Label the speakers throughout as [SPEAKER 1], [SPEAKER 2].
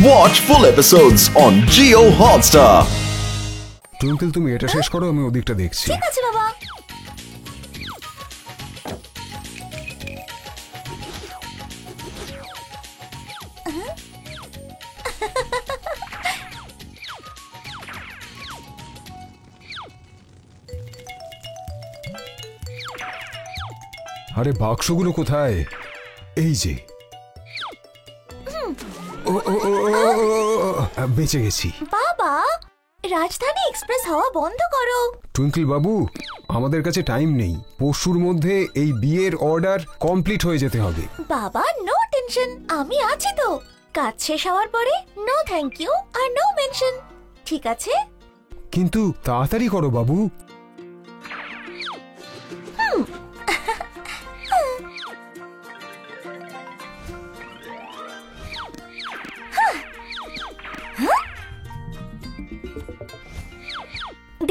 [SPEAKER 1] Watch full episodes on Jio Hotstar.
[SPEAKER 2] Twinkle, তুমি এটা শেষ করো, আমি ওদিকটা দেখছি।
[SPEAKER 3] ঠিক আছে বাবা।
[SPEAKER 2] আরে বাক্সগুলো কোথায়? এই যে। বেঁচে গেছি।
[SPEAKER 3] বাবা, রাজধানী এক্সপ্রেস হওয়া বন্ধ করো।
[SPEAKER 2] টুইঙ্কেল বাবু, আমাদের কাছে টাইম নেই। পরশুর মধ্যে এই বিয়ের অর্ডার কমপ্লিট হয়ে যেতে হবে।
[SPEAKER 3] বাবা, নো টেনশন, আমি আছি তো। কাজ শেষ হওয়ার পরে নো থ্যাংক ইউ আর নো মেনশন, ঠিক আছে?
[SPEAKER 2] কিন্তু তাড়াতাড়ি করো বাবু।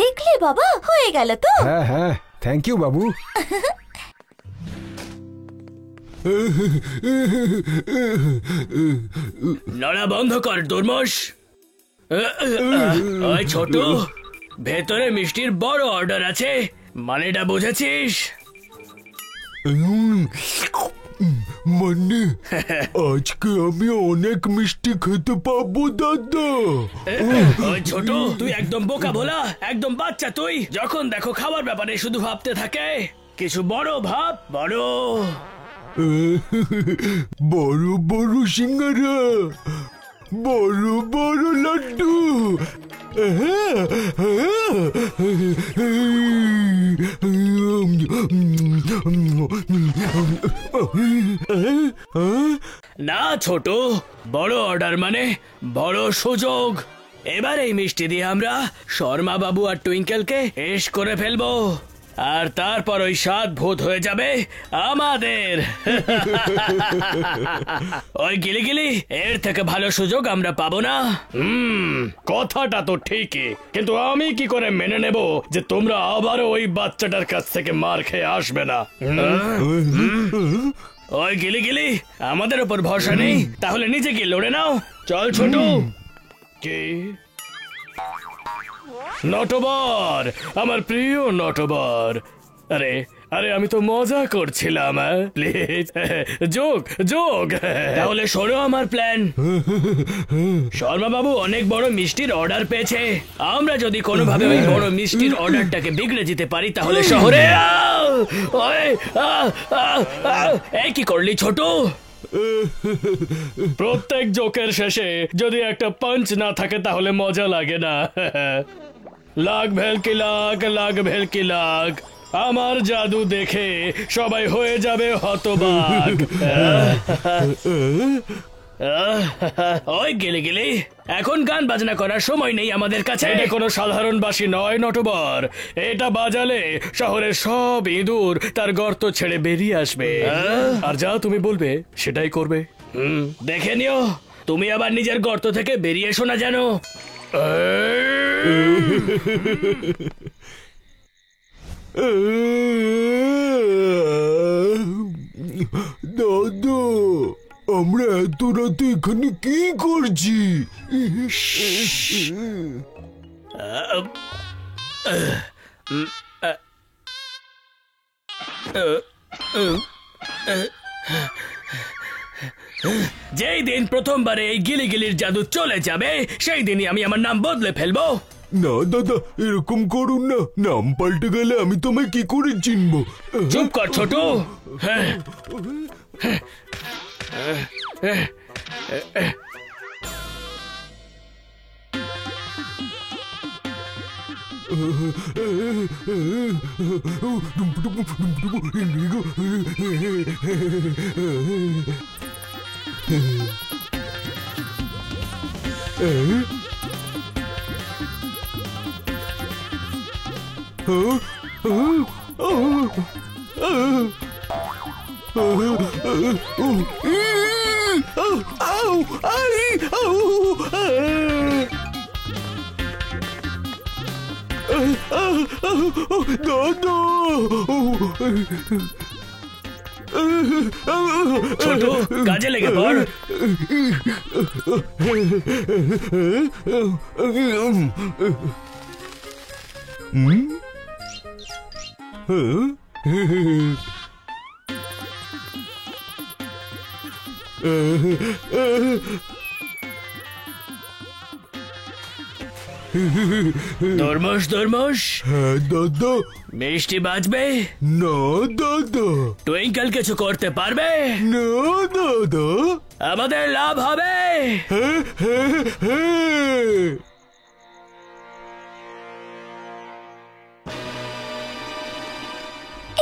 [SPEAKER 3] দেখলে বাবা, হয়ে গেল তো।
[SPEAKER 2] হ্যাঁ হ্যাঁ, থ্যাংক ইউ বাবু।
[SPEAKER 4] লড়া বন্ধ কর দুর্মস। ওই ছোট, ভেতরে মিষ্টির বড় অর্ডার আছে, মানেটা বুঝেছিস?
[SPEAKER 5] মানে আজকে আমি অনেক মিষ্টি খেতে পাবো দাদা।
[SPEAKER 4] ওই ছোট, তুই একদম বোকা ভোলা, একদম বাচ্চা তুই। যখন দেখো খাবার ব্যাপারে শুধু ভাবতে থাকে। কিছু বড় ভাব, বড়
[SPEAKER 5] বড় বড় সিঙ্গারা, বড় বড় লাড্ডু।
[SPEAKER 4] না ছোট, বড় অর্ডার মানে বড় সুযোগ। এবার এই মিষ্টি দিয়ে আমরা শর্মা বাবু আর টুইঙ্কেলকে এশ করে ফেলবো, আর তারপর ওই স্বাদ ভূত হয়ে যাবে আমাদের। ওই গিলি গিলি, এর থেকে ভালো সুযোগ আমরা পাবো না। কথাটা তো ঠিকই, কিন্তু আমি কি করে মেনে নেব যে তোমরা আবারও ওই বাচ্চাটার কাছ থেকে মার খেয়ে আসবে না? ওই গিলি গিলি, আমাদের উপর ভরসা নেই, তাহলে নিজে গিয়ে লড়ে নাও। চল ছোট। কি নটবর, আমার প্রিয় নটবর। আরে আরে, আমি তো মজা করছিলাম। প্লিজ যোগ যোগ। তাহলে শোনো আমার প্ল্যান। শর্মা বাবু অনেক বড় মিষ্টির অর্ডার পেয়েছে। আমরা যদি কোনোভাবে ওই বড় মিষ্টির অর্ডারটাকে বিগড়ে দিতে পারি, তাহলে শহরে এই কি করলি ছোট? প্রত্যেক জোকের শেষে যদি একটা পাঞ্চ না থাকে তাহলে মজা লাগে না। লাগ ভেলকি লাগ, লাগ ভেলকি লাগ, আমার জাদু দেখে সবাই হয়ে যাবে হতবাক। ওই গেলে গেলে, এখন গান বাজনা করার সময় নেই আমাদের কাছে। এটা কোনো সাধারণ বাঁশি নয় নটবর, এটা বাজালে শহরের সব ইঁদুর তার গর্ত ছেড়ে বেরিয়ে আসবে, আর যা তুমি বলবে সেটাই করবে। দেখে নিও, তুমি আবার নিজের গর্ত থেকে বেরিয়ে এসো না যেন।
[SPEAKER 5] দাদা, আমরা এত রাতে এখানে কি করছি?
[SPEAKER 4] যেই দিন প্রথমবারে এই গিলি গিলির জাদু চলে যাবে, সেই দিনই আমি আমার নাম বদলে ফেলবো।
[SPEAKER 5] না দাদা, এরকম করুন না। নাম পাল্টে গেলে আমি তোমায় কি করে চিনবো?
[SPEAKER 4] চুপ কর ছোট। ছোট, কাজে লেগে পড়। দরমস দরমস,
[SPEAKER 5] হ্যাঁ দাদা।
[SPEAKER 4] বৃষ্টি বাজবে
[SPEAKER 5] না দাদা।
[SPEAKER 4] টুইঙ্কেল কিছু করতে পারবে
[SPEAKER 5] না দাদা।
[SPEAKER 4] আমাদের লাভ হবে।
[SPEAKER 5] হ্যাঁ হ্যাঁ হ্যাঁ।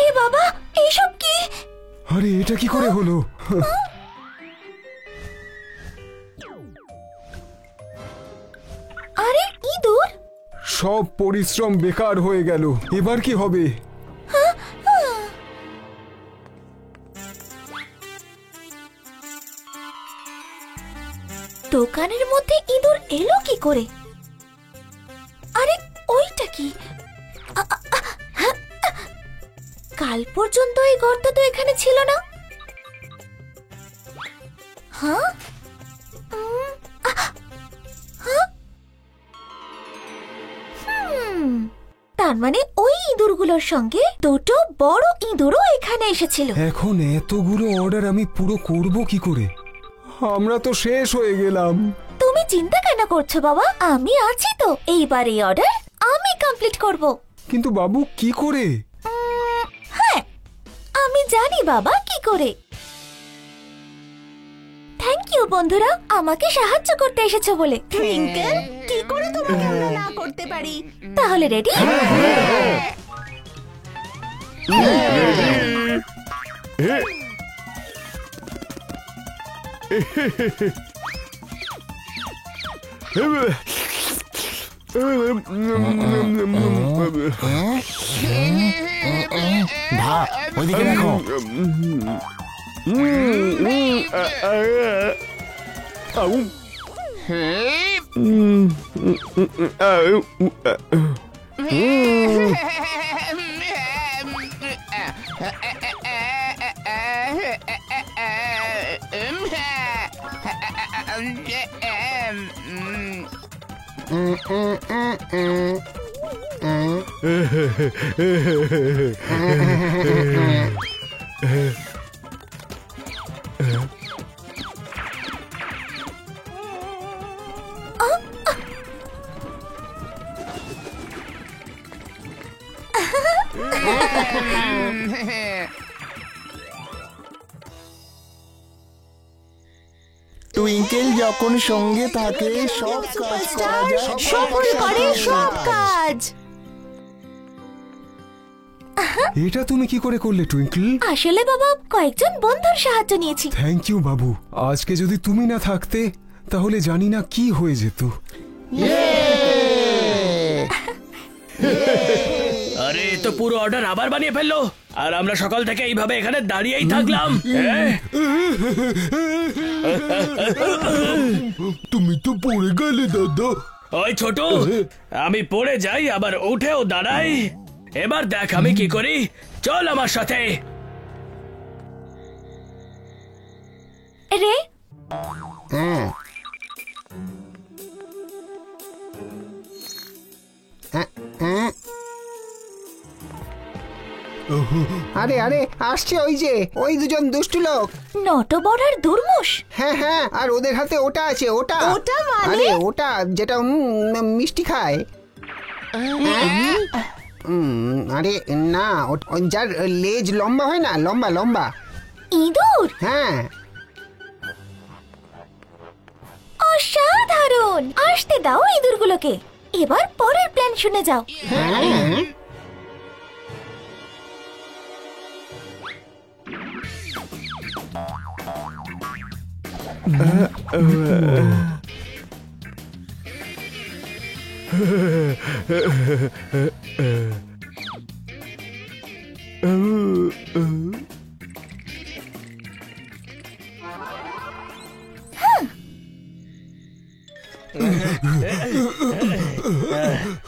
[SPEAKER 3] এ বাবা, এইসব কি?
[SPEAKER 2] আরে এটা কি করে হলো?
[SPEAKER 3] আরে ইঁদুর!
[SPEAKER 2] সব পরিশ্রম বেকার হয়ে গেল, এবার কি হবে?
[SPEAKER 3] দোকানের মধ্যে ইঁদুর এলো কি করে? আরে ওইটা কি? কাল পর্যন্ত এই গর্ত তো এখানে ছিল না। হ্যাঁ, তার মানে ওই ইঁদুরগুলোর সঙ্গে দুটো বড় ইঁদুরও এখানে এসেছিল।
[SPEAKER 2] এখন এতগুলো অর্ডার আমি পুরো করব কি করে? আমরা তো শেষ হয়ে গেলাম।
[SPEAKER 3] তুমি চিন্তা কেন করছো বাবা? আমি আছি তো, এইবার এই অর্ডার আমি কমপ্লিট করব।
[SPEAKER 2] কিন্তু বাবু কি করে?
[SPEAKER 3] হ্যাঁ, আমি জানি বাবা কি করে। থ্যাংক ইউ বন্ধুরা, আমাকে সাহায্য করতে এসেছো বলে।
[SPEAKER 6] টুইঙ্কেল, কি করে তোমাকে আমরা না করতে পারি?
[SPEAKER 3] তাহলে রেডি?
[SPEAKER 7] ওইদিকে দেখো। টুইঙ্কেল যখন সঙ্গে থাকে সব কাজ করা যায়,
[SPEAKER 3] সফল করে সব কাজ।
[SPEAKER 2] এটা তুমি কি করে করলে টুইঙ্কল?
[SPEAKER 3] আসলে বাবা, কয়েকজন বন্ধুর সাহায্য নিয়েছি।
[SPEAKER 2] থ্যাংক ইউ বাবু, আজকে যদি তুমি না থাকতে তাহলে জানি না কি হয়ে যেত।
[SPEAKER 4] আরে তো পুরো অর্ডার আবার বানিয়ে ফেললো, আর আমরা সকাল থেকে এইভাবে এখানে দাঁড়িয়েই থাকলাম।
[SPEAKER 5] তুমি তো পড়ে গেলে দাদা।
[SPEAKER 4] ওই ছোট, আমি পড়ে যাই আবার উঠেও দাঁড়াই। এবার দেখ আমি কি করি, চল আমার সাথে।
[SPEAKER 3] রে
[SPEAKER 7] আরে আরে আসছে ওই যে ওই দুজন দুষ্টু লোক।
[SPEAKER 3] নটবর আর দুর্মুষ।
[SPEAKER 7] হ্যাঁ হ্যাঁ, আর ওদের হাতে ওটা আছে। ওটা
[SPEAKER 6] ওটা মানে?
[SPEAKER 7] আরে ওটা যেটা মিষ্টি খায়। আরে না, যার লেজ লম্বা হয় না, লম্বা লম্বা।
[SPEAKER 3] ইঁদুর?
[SPEAKER 7] হ্যাঁ।
[SPEAKER 3] অসাধারণ, আসতে দাও ইঁদুরগুলোকে। এবার পরের প্ল্যান শুনে যাও।
[SPEAKER 7] হ্যাঁ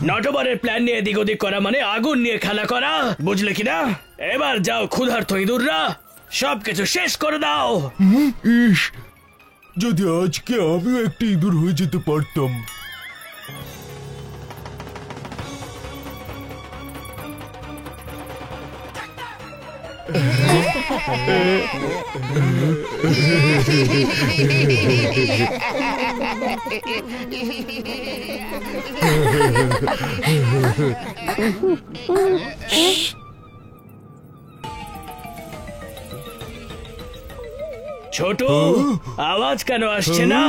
[SPEAKER 4] নটবরের প্ল্যান নিয়ে এদিক ওদিক করা মানে আগুন নিয়ে খেলা করা, বুঝলে কিনা? এবার যাও ক্ষুধার্ত ইঁদুররা, সবকিছু শেষ করে দাও।
[SPEAKER 5] ইস, যদি আজকে আমিও একটা ইঁদুর হয়ে যেতে পারতাম।
[SPEAKER 4] ছোট, আওয়াজ কেন আসছে না?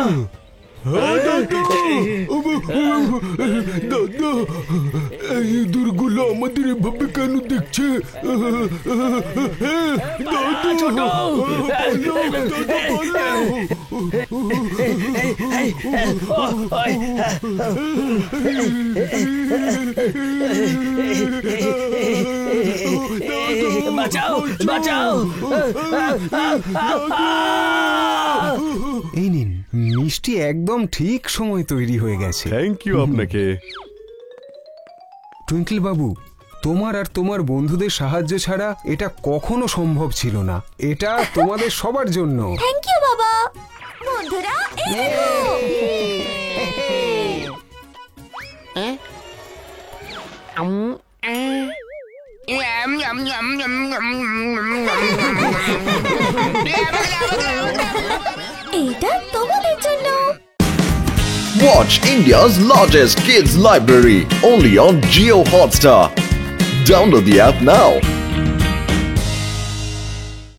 [SPEAKER 5] দাদা, এই ইঁদুরগুলো আমাদের এভাবে কেন দেখছে?
[SPEAKER 4] বাঁচাও, বাঁচাও।
[SPEAKER 2] এই নিন, মিষ্টি একদম ঠিক সময় তৈরি হয়ে গেছে।
[SPEAKER 5] থ্যাংক ইউ আপনাকে।
[SPEAKER 2] টুইঙ্কেল বাবু, তোমার আর তোমার বন্ধুদের সাহায্য ছাড়া এটা কখনো সম্ভব ছিল না। এটা তোমাদের সবার জন্য।
[SPEAKER 3] থ্যাংক ইউ বাবা। বন্ধুরা, এই দেখো। এটা তোমাদের জন্য।
[SPEAKER 1] Watch India's largest kids library only on Jio Hotstar. Download the app now.